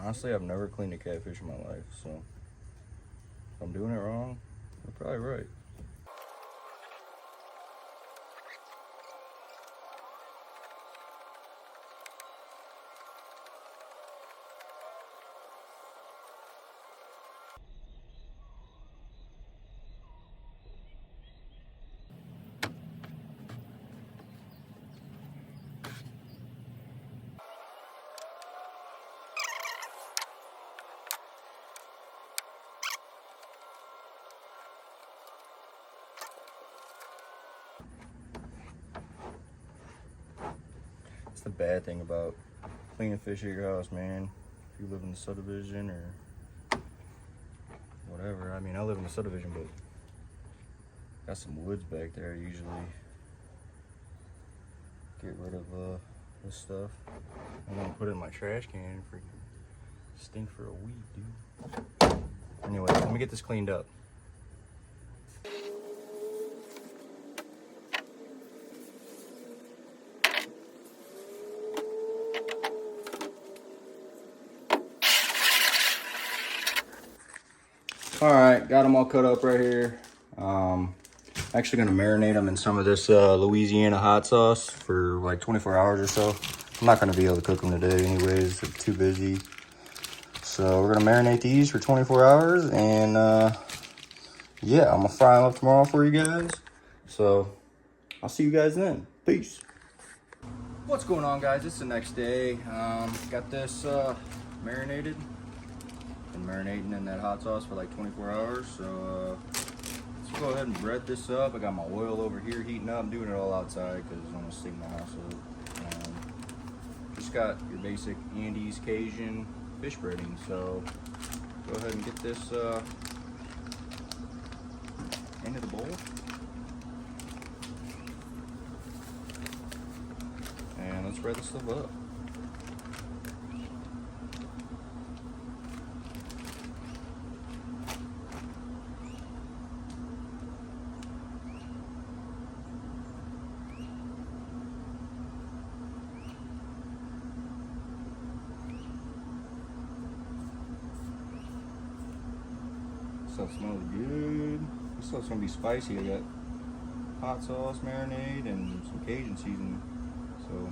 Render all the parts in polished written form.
Honestly, I've never cleaned a catfish in my life, so if I'm doing it wrong, you're probably right. It's the bad thing about cleaning fish at your house, man. If you live in the subdivision or whatever. I mean, I live in the subdivision, but got some woods back there. I usually get rid of this stuff. I'm gonna put it in my trash can. Freaking stink for a week, dude. Anyway, let me get this cleaned up. All right, got them all cut up right here. Actually gonna marinate them in some of this Louisiana hot sauce for like 24 hours or so. I'm not gonna be able to cook them today anyways, I'm too busy. So we're gonna marinate these for 24 hours and yeah, I'm gonna fry them up tomorrow for you guys. So I'll see you guys then. Peace. What's going on, guys? It's the next day. Got this marinated. Been marinating in that hot sauce for like 24 hours. So let's go ahead and bread this up. I got my oil over here heating up. I'm doing it all outside because I'm gonna steam my house up. Just got your basic Andes Cajun fish breading. So go ahead and get this into the bowl. And let's bread this stuff up. Stuff smells good. This stuff's gonna be spicy. I got hot sauce marinade and some Cajun seasoning. So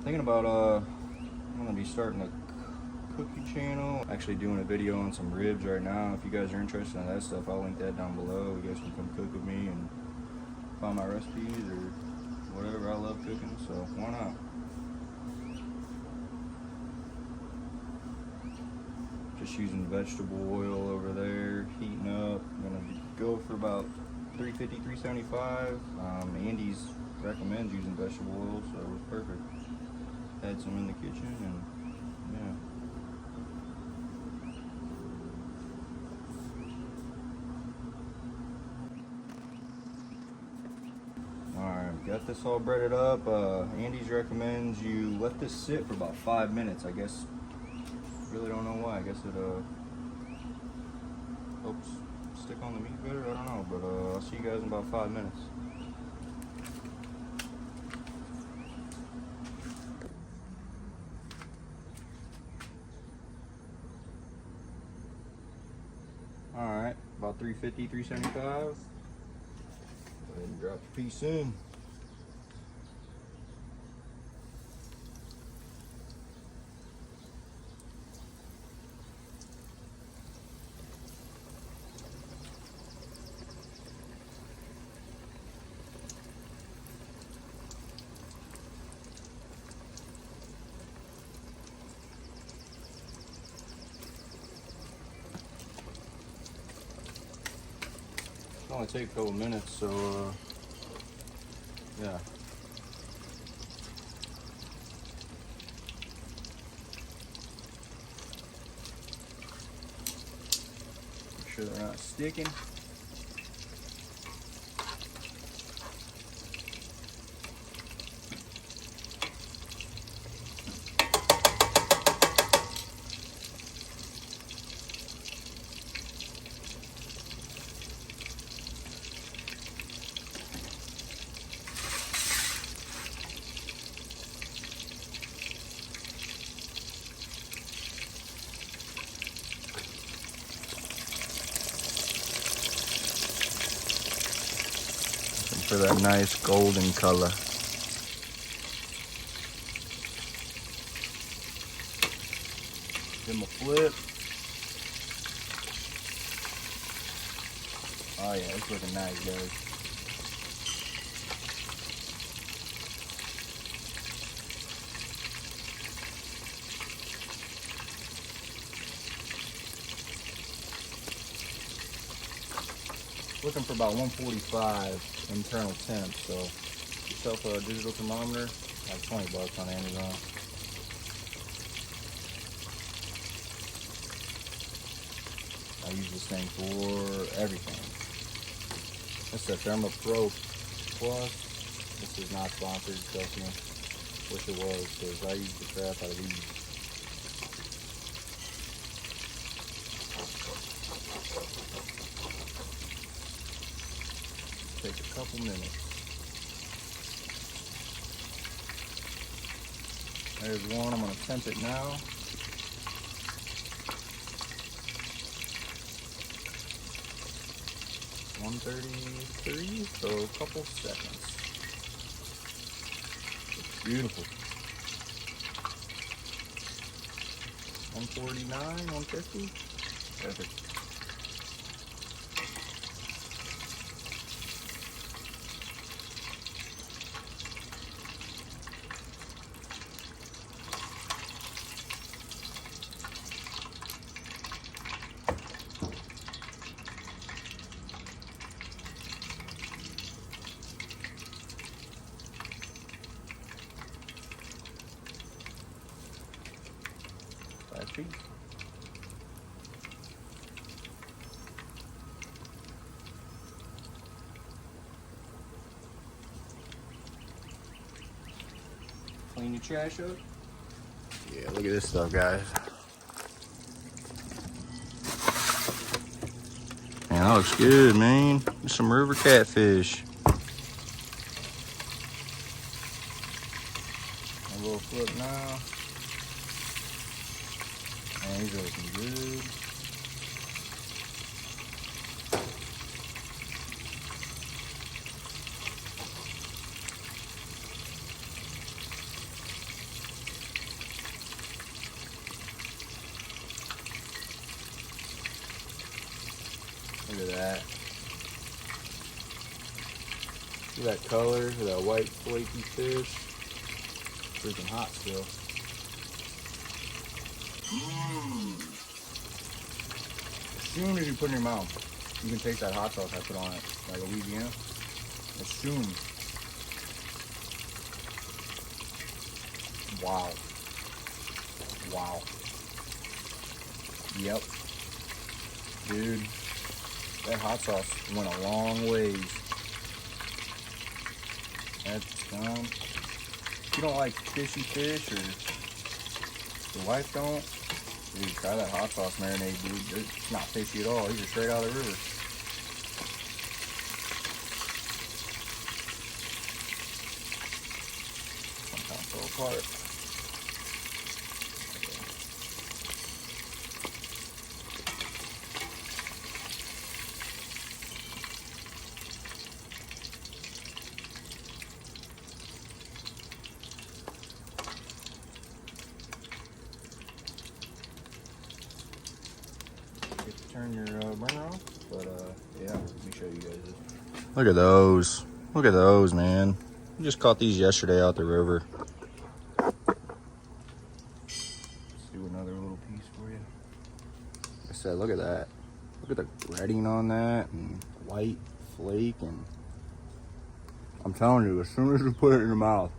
thinking about I'm gonna be starting a cooking channel. Actually doing a video on some ribs right now. If you guys are interested in that stuff, I'll link that down below. You guys can come cook with me and find my recipes or whatever. I love cooking, so why not? Just using vegetable oil over there, heating up. I'm gonna go for about 350, 375. Andy's recommends using vegetable oil, so it was perfect. Had some in the kitchen, and yeah. Alright, got this all breaded up. Andy's recommends you let this sit for about 5 minutes, I guess. Really don't know why. I guess it helps stick on the meat better. I don't know, but I'll see you guys in about 5 minutes. All right, about 350, 375. Go ahead and drop the piece in. Only take a couple minutes, so yeah. Make sure they're not sticking. for that nice golden color. Give them a flip. Oh yeah, it's looking nice, guys. Looking for about 145 internal temp, so yourself a digital thermometer, like 20 bucks on Amazon. I use this thing for everything. This is a Thermo Pro Plus. This is not sponsored, trust me. Wish it was, because I use the crap out of these. Take a couple minutes. There's one, I'm gonna temp it now. $133, so a couple seconds. It's beautiful. 149, 150. Perfect. Catfish. Clean your trash up. Yeah, look at this stuff, guys. Man, that looks good, man. There's some river catfish. A little flip now. Man, these are looking good. Look at that. Look at that color, look at that white flaky fish. Freaking hot still. As soon as you put it in your mouth, you can taste that hot sauce I put on it, like Louisiana. As soon. Wow. Wow. Yep. Dude, that hot sauce went a long ways. That's if you don't like fishy fish, or your wife don't, dude, try that hot sauce marinade, dude. It's not fishy at all. These are straight out of the river. Sometimes fall apart. Turn your burner off, but yeah, let me show you guys this. Look at those. Look at those, man. We just caught these yesterday out the river. Let's do another little piece for you. Like I said, look at that. Look at the redding on that, and white flake, and I'm telling you, as soon as you put it in your mouth,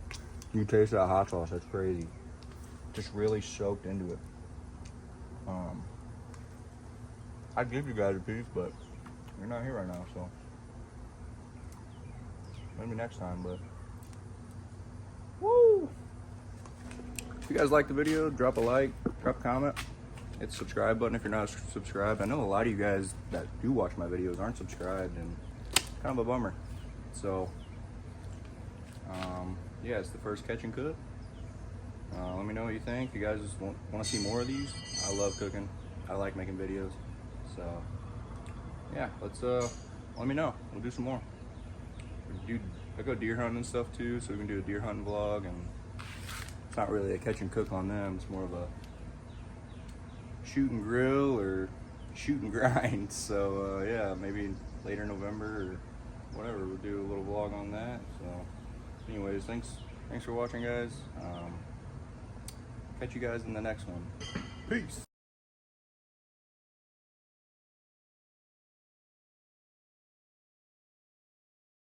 you taste that hot sauce. That's crazy. Just really soaked into it. I'd give you guys a piece, but you're not here right now, so maybe next time. But woo! If you guys like the video, drop a like, drop a comment, hit the subscribe button if you're not subscribed. I know a lot of you guys that do watch my videos aren't subscribed, and kind of a bummer. So yeah, it's the first catch and cook. Let me know what you think. If you guys want to see more of these, I love cooking. I like making videos. So yeah, let me know. We'll do some more. I go deer hunting and stuff too, so we can do a deer hunting vlog. And it's not really a catch and cook on them. It's more of a shoot and grill or shoot and grind. So yeah, maybe later November or whatever, we'll do a little vlog on that. So anyways, thanks for watching, guys. Catch you guys in the next one. Peace.